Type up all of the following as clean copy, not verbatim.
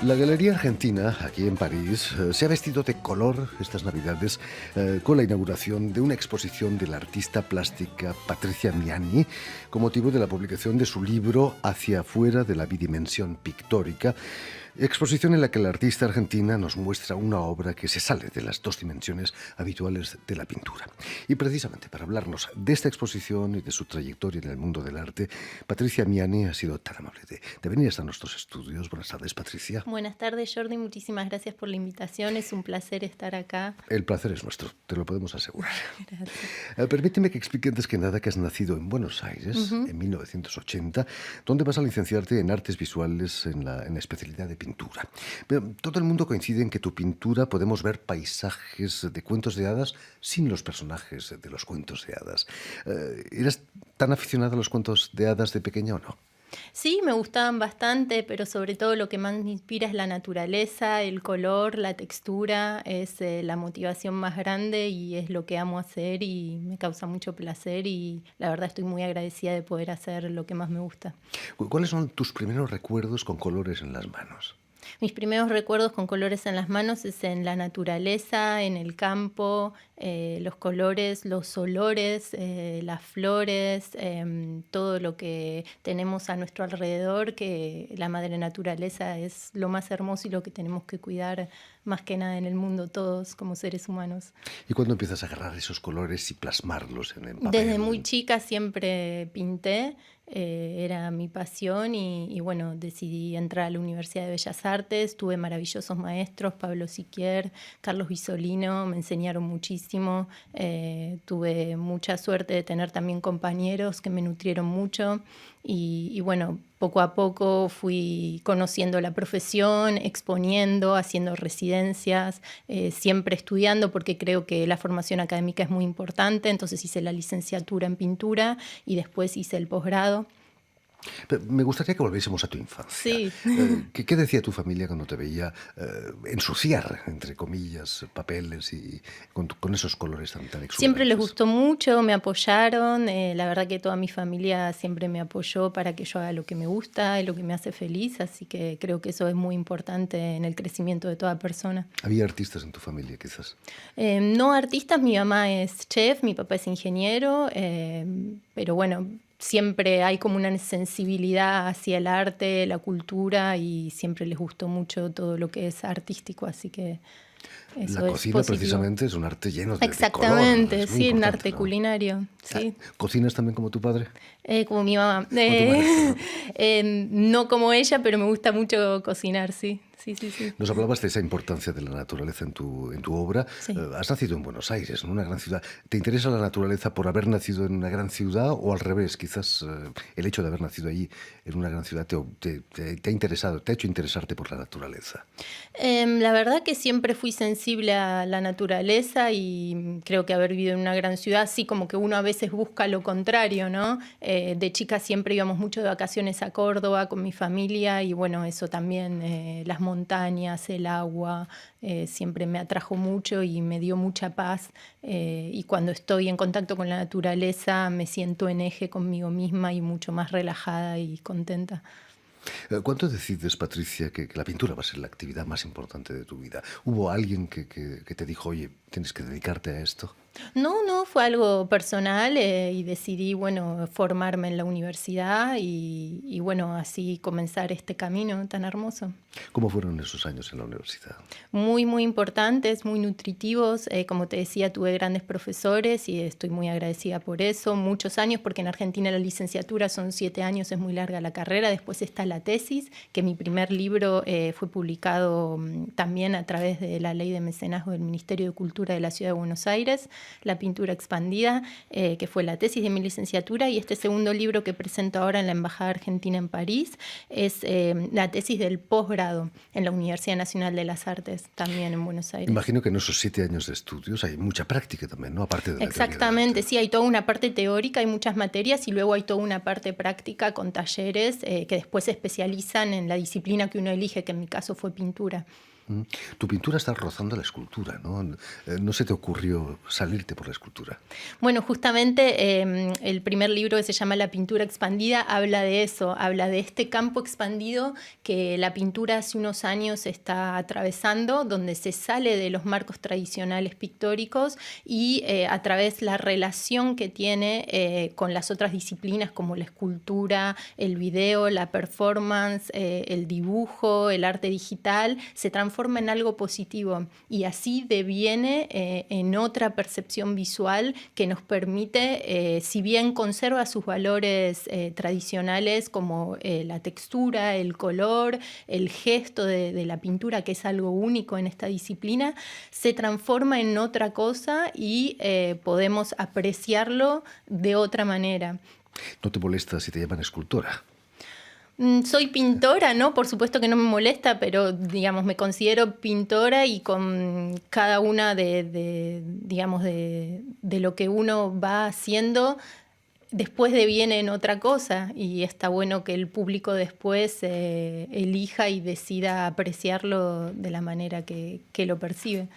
La Galería Argentina, aquí en París, se ha vestido de color estas Navidades con la inauguración de una exposición de la artista plástica Patricia Miani con motivo de la publicación de su libro Hacia afuera de la bidimensión pictórica, exposición en la que la artista argentina nos muestra una obra que se sale de las dos dimensiones habituales de la pintura. Y precisamente para hablarnos de esta exposición y de su trayectoria en el mundo del arte, Patricia Miani ha sido tan amable de venir hasta nuestros estudios. Buenas tardes, Patricia. Buenas tardes, Jordi. Muchísimas gracias por la invitación. Es un placer estar acá. El placer es nuestro, te lo podemos asegurar. Gracias. Permíteme que explique antes que nada que has nacido en Buenos Aires en 1980, donde vas a licenciarte en artes visuales en la especialidad de pintura. Pero todo el mundo coincide en que tu pintura podemos ver paisajes de cuentos de hadas sin los personajes de los cuentos de hadas. ¿Eras tan aficionada a los cuentos de hadas de pequeña o no? Sí, me gustaban bastante, pero sobre todo lo que más me inspira es la naturaleza, el color, la textura, es la motivación más grande y es lo que amo hacer y me causa mucho placer y la verdad estoy muy agradecida de poder hacer lo que más me gusta. ¿Cuáles son tus primeros recuerdos con colores en las manos? Mis primeros recuerdos con colores en las manos es en la naturaleza, en el campo, los colores, los olores, las flores, todo lo que tenemos a nuestro alrededor, que la madre naturaleza es lo más hermoso y lo que tenemos que cuidar más que nada en el mundo todos como seres humanos. ¿Y cuándo empiezas a agarrar esos colores y plasmarlos en el papel? Desde muy chica siempre pinté. Era mi pasión y bueno, decidí entrar a la Universidad de Bellas Artes, tuve maravillosos maestros, Pablo Siquier, Carlos Bisolino, me enseñaron muchísimo, tuve mucha suerte de tener también compañeros que me nutrieron mucho y bueno, poco a poco fui conociendo la profesión, exponiendo, haciendo residencias, siempre estudiando porque creo que la formación académica es muy importante, entonces hice la licenciatura en pintura y después hice el posgrado. Pero me gustaría que volviésemos a tu infancia. Sí. ¿Qué decía tu familia cuando te veía ensuciar, entre comillas, papeles y con esos colores tan exuberantes? Siempre les gustó mucho, me apoyaron. La verdad que toda mi familia siempre me apoyó para que yo haga lo que me gusta y lo que me hace feliz. Así que creo que eso es muy importante en el crecimiento de toda persona. ¿Había artistas en tu familia, quizás? No artistas, mi mamá es chef, mi papá es ingeniero, pero bueno, siempre hay como una sensibilidad hacia el arte, la cultura y siempre les gustó mucho todo lo que es artístico, así que eso La es cocina, positivo. precisamente, es un arte lleno de Exactamente, color. Es muy sí, un importante, arte ¿no? culinario, sí. ¿Cocinas también como tu padre? Como mi mamá. tu madre, No como ella, pero me gusta mucho cocinar, sí. Sí. Nos hablabas de esa importancia de la naturaleza en tu obra. Sí. Has nacido en Buenos Aires, en una gran ciudad. ¿Te interesa la naturaleza por haber nacido en una gran ciudad o al revés? Quizás el hecho de haber nacido allí en una gran ciudad te ha interesado, te ha hecho interesarte por la naturaleza. La verdad que siempre fui sensible a la naturaleza y creo que haber vivido en una gran ciudad, sí, como que uno a veces busca lo contrario, ¿no? De chica siempre íbamos mucho de vacaciones a Córdoba con mi familia y bueno, eso también, las montañas, el agua, siempre me atrajo mucho y me dio mucha paz. Y cuando estoy en contacto con la naturaleza me siento en eje conmigo misma y mucho más relajada y contenta. ¿Cuándo decides, Patricia, que la pintura va a ser la actividad más importante de tu vida? ¿Hubo alguien que te dijo, oye, tienes que dedicarte a esto? No, fue algo personal y decidí, bueno, formarme en la universidad y bueno, así comenzar este camino tan hermoso. ¿Cómo fueron esos años en la universidad? Muy, muy importantes, muy nutritivos. Como te decía, tuve grandes profesores y estoy muy agradecida por eso. Muchos años, porque en Argentina la licenciatura son 7 años, es muy larga la carrera. Después está la tesis, que mi primer libro fue publicado también a través de la ley de mecenazgo del Ministerio de Cultura de la Ciudad de Buenos Aires, La pintura expandida, que fue la tesis de mi licenciatura. Y este segundo libro que presento ahora en la Embajada Argentina en París es la tesis del posgrado en la Universidad Nacional de las Artes, también en Buenos Aires. Imagino que en esos 7 años de estudios hay mucha práctica también, ¿no? Aparte de la Exactamente, teoría del arte. sí, hay toda una parte teórica, hay muchas materias y luego hay toda una parte práctica con talleres que después se especializan en la disciplina que uno elige, que en mi caso fue pintura. Mm. Tu pintura está rozando la escultura, ¿no? ¿No se te ocurrió salirte por la escultura? Bueno, justamente el primer libro, que se llama La pintura expandida, habla de eso, habla de este campo expandido que la pintura hace unos años está atravesando, donde se sale de los marcos tradicionales pictóricos y a través de la relación que tiene con las otras disciplinas como la escultura, el video, la performance, el dibujo, el arte digital, se transforma en algo positivo y así deviene en otra percepción visual que nos permite, si bien conserva sus valores tradicionales como la textura, el color, el gesto de la pintura, que es algo único en esta disciplina, se transforma en otra cosa y podemos apreciarlo de otra manera. ¿No te molesta si te llaman escultora? Soy pintora, ¿no? Por supuesto que no me molesta, pero digamos, me considero pintora y con cada una digamos, de lo que uno va haciendo, después deviene en otra cosa y está bueno que el público después elija y decida apreciarlo de la manera que lo percibe.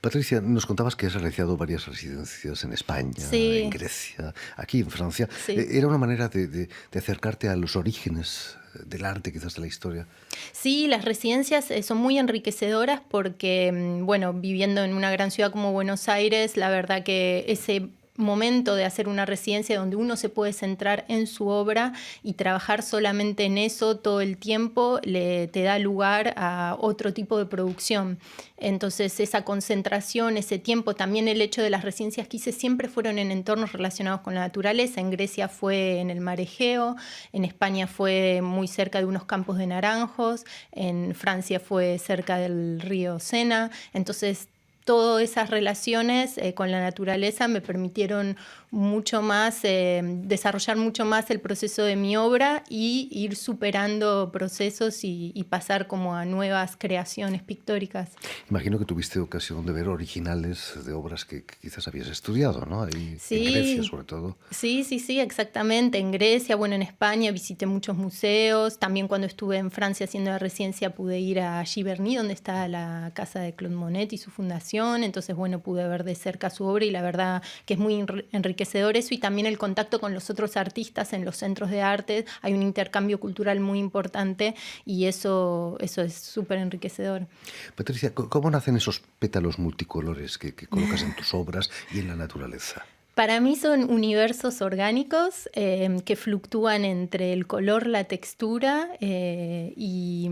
Patricia, nos contabas que has realizado varias residencias en España, en Sí, Grecia, aquí en Francia. sí. ¿Era una manera de acercarte a los orígenes del arte, quizás de la historia? Sí, las residencias son muy enriquecedoras porque, bueno, viviendo en una gran ciudad como Buenos Aires, la verdad que ese momento de hacer una residencia donde uno se puede centrar en su obra y trabajar solamente en eso todo el tiempo te da lugar a otro tipo de producción. Entonces esa concentración, ese tiempo, también el hecho de las residencias que hice siempre fueron en entornos relacionados con la naturaleza. En Grecia fue en el mar Egeo, en España fue muy cerca de unos campos de naranjos, en Francia fue cerca del río Sena. Entonces todas esas relaciones con la naturaleza me permitieron mucho más, desarrollar mucho más el proceso de mi obra y ir superando procesos y pasar como a nuevas creaciones pictóricas. Imagino que tuviste ocasión de ver originales de obras que quizás habías estudiado, ¿no? Ahí, en Grecia, Sí, sobre todo. sí, exactamente. En Grecia, bueno, en España visité muchos museos. También cuando estuve en Francia haciendo la residencia pude ir a Giverny, donde está la casa de Claude Monet y su fundación. Entonces, bueno, pude ver de cerca su obra y la verdad que es muy enriquecedor eso y también el contacto con los otros artistas en los centros de arte. Hay un intercambio cultural muy importante y eso es súper enriquecedor. Patricia, ¿cómo nacen esos pétalos multicolores que colocas en tus obras y en la naturaleza? Para mí son universos orgánicos que fluctúan entre el color, la textura y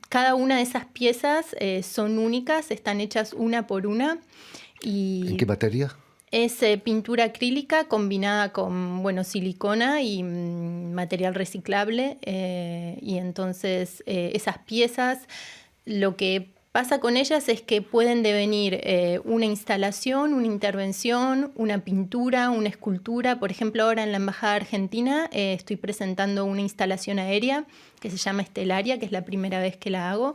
cada una de esas piezas son únicas, están hechas una por una ¿En qué y materia? es pintura acrílica combinada con, bueno, silicona y material reciclable y entonces esas piezas lo que pasa con ellas es que pueden devenir una instalación, una intervención, una pintura, una escultura. Por ejemplo, ahora en la Embajada Argentina estoy presentando una instalación aérea que se llama Estelaria, que es la primera vez que la hago.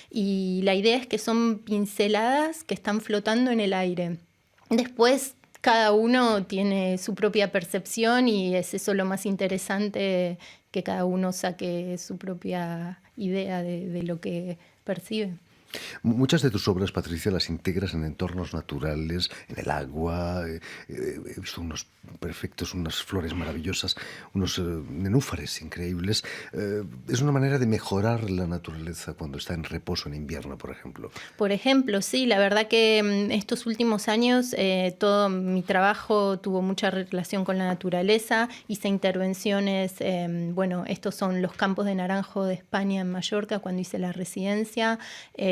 Y la idea es que son pinceladas que están flotando en el aire. Después, cada uno tiene su propia percepción y es eso lo más interesante, que cada uno saque su propia idea de lo que percibe. Muchas de tus obras, Patricia, las integras en entornos naturales, en el agua. He visto unos perfectos, unas flores maravillosas, unos nenúfares increíbles. Es una manera de mejorar la naturaleza cuando está en reposo en invierno, por ejemplo. Por ejemplo, sí, la verdad que estos últimos años todo mi trabajo tuvo mucha relación con la naturaleza, hice intervenciones, bueno, estos son los campos de naranjo de España en Mallorca cuando hice la residencia,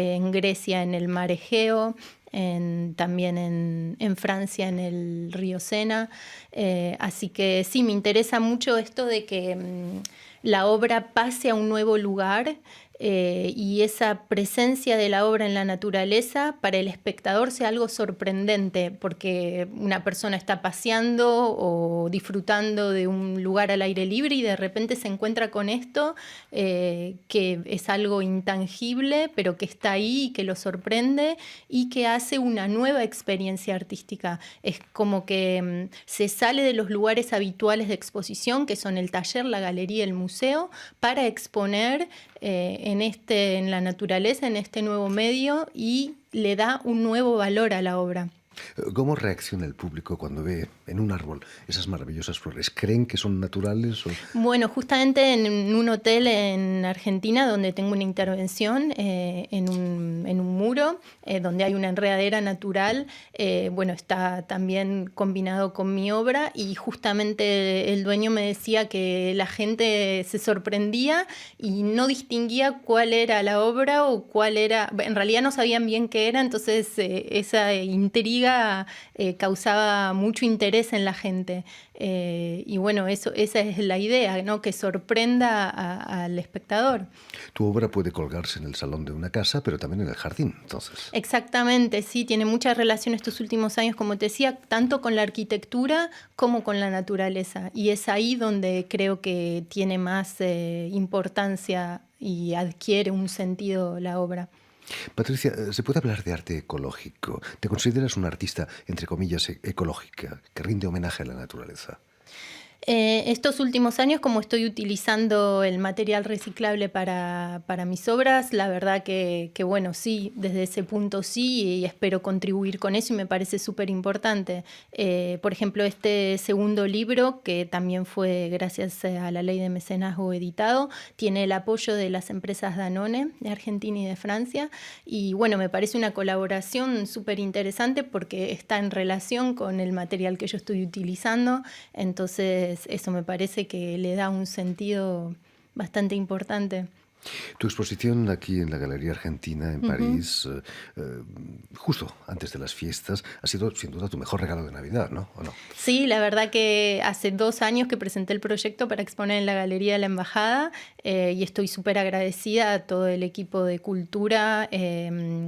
en Grecia en el mar Egeo, también en Francia en el río Sena, así que sí, me interesa mucho esto de que la obra pase a un nuevo lugar y esa presencia de la obra en la naturaleza para el espectador sea algo sorprendente, porque una persona está paseando o disfrutando de un lugar al aire libre y de repente se encuentra con esto que es algo intangible, pero que está ahí y que lo sorprende y que hace una nueva experiencia artística. Es como que se sale de los lugares habituales de exposición, que son el taller, la galería, el museo, para exponer en la naturaleza, en este nuevo medio, y le da un nuevo valor a la obra. ¿Cómo reacciona el público cuando ve en un árbol esas maravillosas flores? ¿Creen que son naturales? Bueno, justamente en un hotel en Argentina donde tengo una intervención en un muro, donde hay una enredadera natural, bueno, está también combinado con mi obra, y justamente el dueño me decía que la gente se sorprendía y no distinguía cuál era la obra o cuál era, en realidad no sabían bien qué era, entonces esa intriga causaba mucho interés en la gente. Y bueno, esa es la idea, ¿no? Que sorprenda al espectador. Tu obra puede colgarse en el salón de una casa, pero también en el jardín, entonces. Exactamente, sí, tiene mucha relación estos últimos años, como te decía, tanto con la arquitectura como con la naturaleza. Y es ahí donde creo que tiene más importancia y adquiere un sentido la obra. Patricia, ¿se puede hablar de arte ecológico? ¿Te consideras una artista, entre comillas, ecológica, que rinde homenaje a la naturaleza? Estos últimos años, como estoy utilizando el material reciclable para mis obras, la verdad que bueno, sí, desde ese punto sí, y espero contribuir con eso y me parece súper importante. Por ejemplo, este segundo libro, que también fue gracias a la ley de mecenazgo editado, tiene el apoyo de las empresas Danone de Argentina y de Francia, y bueno, me parece una colaboración súper interesante porque está en relación con el material que yo estoy utilizando, entonces eso me parece que le da un sentido bastante importante. Tu exposición aquí en la Galería Argentina, en Ujú. París, justo antes de las fiestas, ha sido sin duda tu mejor regalo de Navidad, ¿no? ¿O no? Sí, la verdad que hace 2 años que presenté el proyecto para exponer en la Galería de la Embajada, y estoy súper agradecida a todo el equipo de cultura,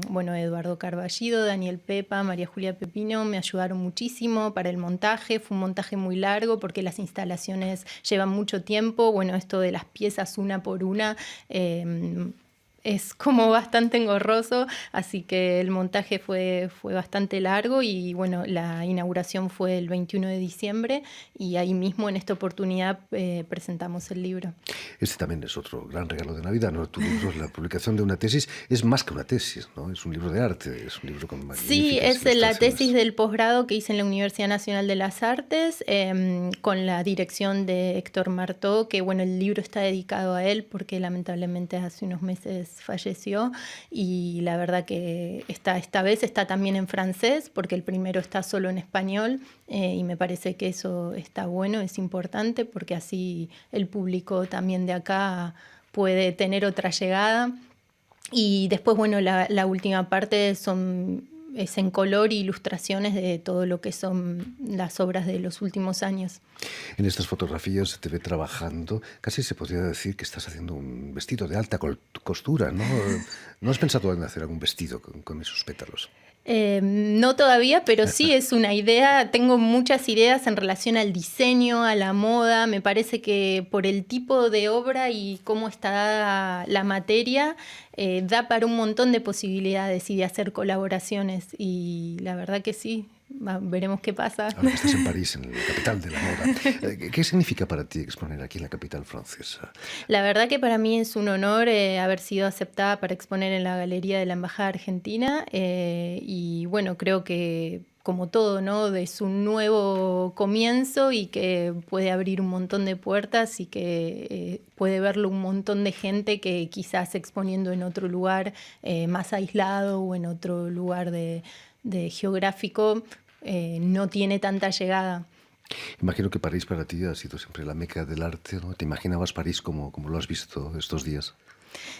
bueno, Eduardo Carballido, Daniel Pepa, María Julia Pepino, me ayudaron muchísimo para el montaje. Fue un montaje muy largo porque las instalaciones llevan mucho tiempo. Bueno, esto de las piezas una por una es como bastante engorroso, así que el montaje fue bastante largo, y bueno, la inauguración fue el 21 de diciembre y ahí mismo en esta oportunidad presentamos el libro. Este también es otro gran regalo de Navidad, ¿no? Tu libro, la publicación de una tesis, es más que una tesis, ¿no? Es un libro de arte, es un libro con Sí, magníficas es la tesis ilustraciones. del posgrado que hice en la Universidad Nacional de las Artes, con la dirección de Héctor Martó, que bueno, el libro está dedicado a él porque lamentablemente hace unos meses falleció, y la verdad que esta vez está también en francés porque el primero está solo en español, y me parece que eso está bueno, es importante porque así el público también de acá puede tener otra llegada. Y después, bueno, la última parte es en color e ilustraciones de todo lo que son las obras de los últimos años. En estas fotografías se te ve trabajando, casi se podría decir que estás haciendo un vestido de alta costura, ¿no? ¿No has pensado en hacer algún vestido con esos pétalos? No todavía, pero sí es una idea. Tengo muchas ideas en relación al diseño, a la moda. Me parece que por el tipo de obra y cómo está dada la materia, da para un montón de posibilidades y de hacer colaboraciones. Y la verdad que sí, veremos qué pasa. Ahora que estás en París, en la capital de la moda, ¿qué significa para ti exponer aquí en la capital francesa? La verdad que para mí es un honor haber sido aceptada para exponer en la Galería de la Embajada Argentina, y bueno, creo que como todo, ¿no? Es un nuevo comienzo y que puede abrir un montón de puertas y que puede verlo un montón de gente que quizás exponiendo en otro lugar más aislado o en otro lugar de geográfico no tiene tanta llegada. Imagino que París para ti ha sido siempre la meca del arte, ¿no? ¿Te imaginabas París como lo has visto estos días?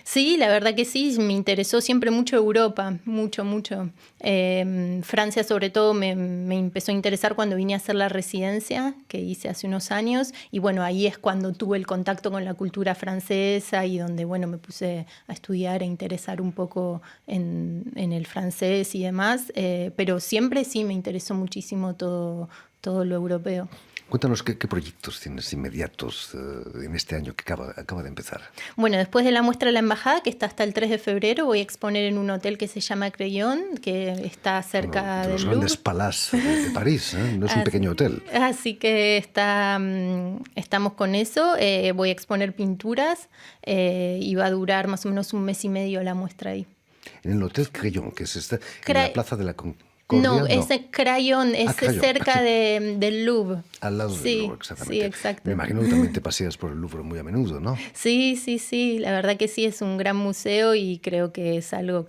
Sí, la verdad que sí, me interesó siempre mucho Europa, mucho, mucho. Francia sobre todo me empezó a interesar cuando vine a hacer la residencia que hice hace unos años, y bueno, ahí es cuando tuve el contacto con la cultura francesa y donde bueno, me puse a estudiar e interesar un poco en el francés y demás, pero siempre sí me interesó muchísimo todo lo europeo. Cuéntanos qué proyectos tienes inmediatos en este año que acaba de empezar. Bueno, después de la muestra de la embajada, que está hasta el 3 de febrero, voy a exponer en un hotel que se llama Crayón, que está cerca De los del grandes Louvre. palaces de París, ¿eh? No es un pequeño hotel. Así que estamos con eso. Voy a exponer pinturas y va a durar más o menos un mes y medio la muestra ahí. En el Hotel Crayón, que es en la Plaza de la Concordia. No, es Crayón, es Crayón. cerca del Louvre. Al lado del Louvre, exactamente. Sí, exacto. Me imagino que también te paseas por el Louvre muy a menudo, ¿no? Sí, la verdad que sí, es un gran museo y creo que es algo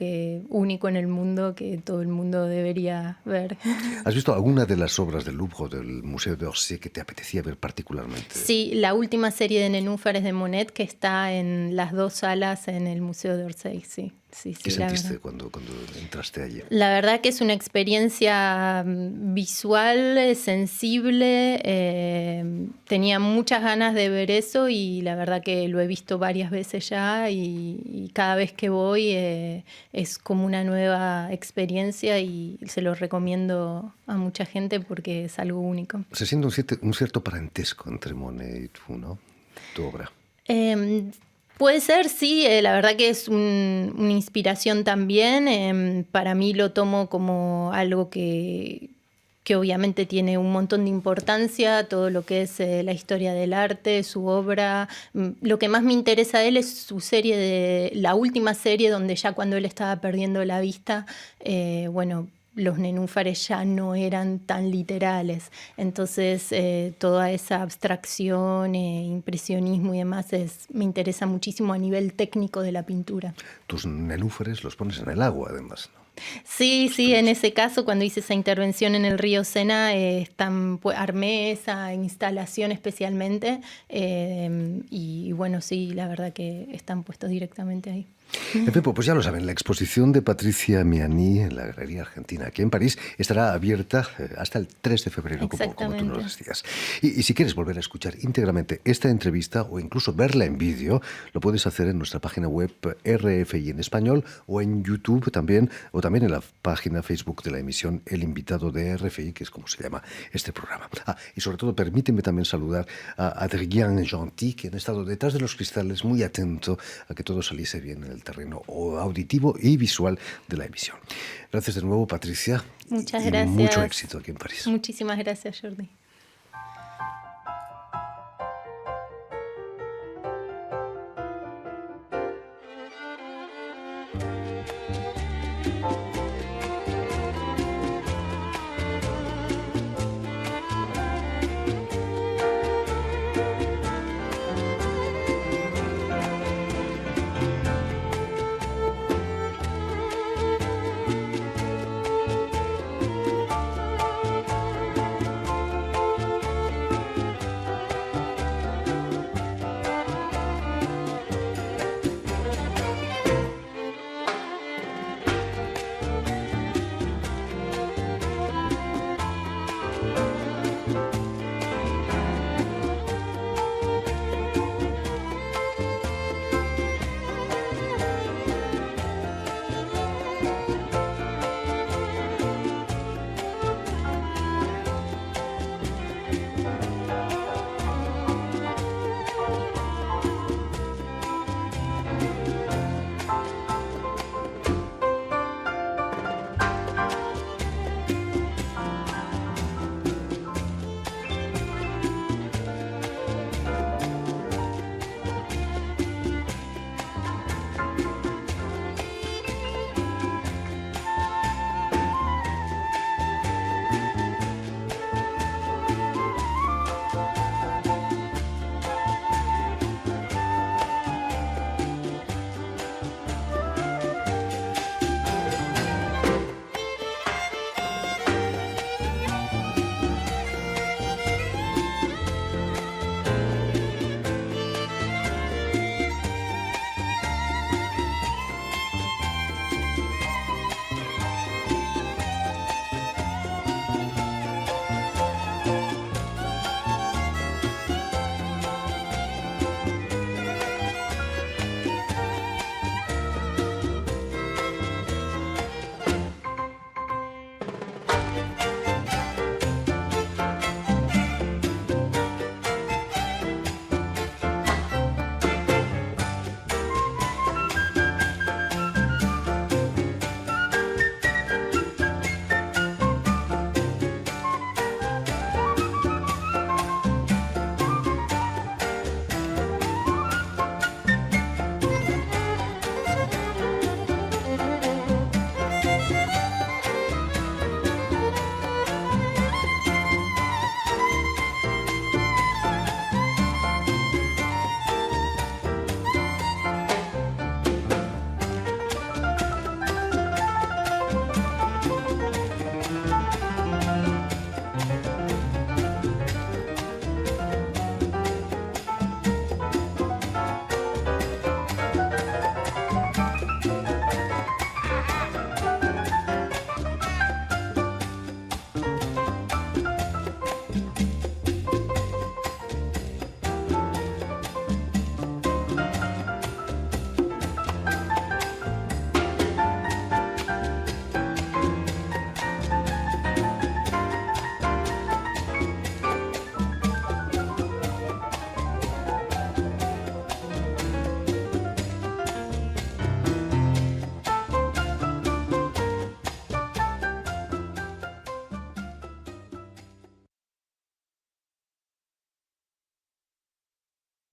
único en el mundo que todo el mundo debería ver. ¿Has visto alguna de las obras del Louvre o del Museo d'Orsay que te apetecía ver particularmente? Sí, la última serie de nenúfares de Monet que está en las 2 salas en el Museo d'Orsay, sí. ¿Qué sentiste cuando entraste allí? La verdad que es una experiencia visual, sensible. Tenía muchas ganas de ver eso y la verdad que lo he visto varias veces ya y cada vez que voy es como una nueva experiencia y se lo recomiendo a mucha gente porque es algo único. Se siente un cierto parentesco entre Monet y tú, ¿no? Tu obra. Puede ser, sí, la verdad que es una inspiración también. Para mí lo tomo como algo que obviamente tiene un montón de importancia, todo lo que es la historia del arte, su obra. Lo que más me interesa de él es su la última serie donde ya cuando él estaba perdiendo la vista, los nenúfares ya no eran tan literales. Entonces, toda esa abstracción, impresionismo y demás me interesa muchísimo a nivel técnico de la pintura. Tus nenúfares los pones en el agua, además, ¿no? Sí, en ese caso, cuando hice esa intervención en el río Sena, armé esa instalación especialmente y bueno, sí, la verdad que están puestos directamente ahí. Pepo, pues ya lo saben, la exposición de Patricia Miani en la Galería Argentina aquí en París estará abierta hasta el 3 de febrero, como tú nos decías. Y si quieres volver a escuchar íntegramente esta entrevista o incluso verla en vídeo, lo puedes hacer en nuestra página web RFI en español o en YouTube también, o también en la página Facebook de la emisión El Invitado de RFI, que es como se llama este programa. Y sobre todo, permíteme también saludar a Adrien Gentil, que han estado detrás de los cristales muy atento a que todo saliese bien en el terreno auditivo y visual de la emisión. Gracias de nuevo, Patricia. Muchas gracias. Mucho éxito aquí en París. Muchísimas gracias, Jordi.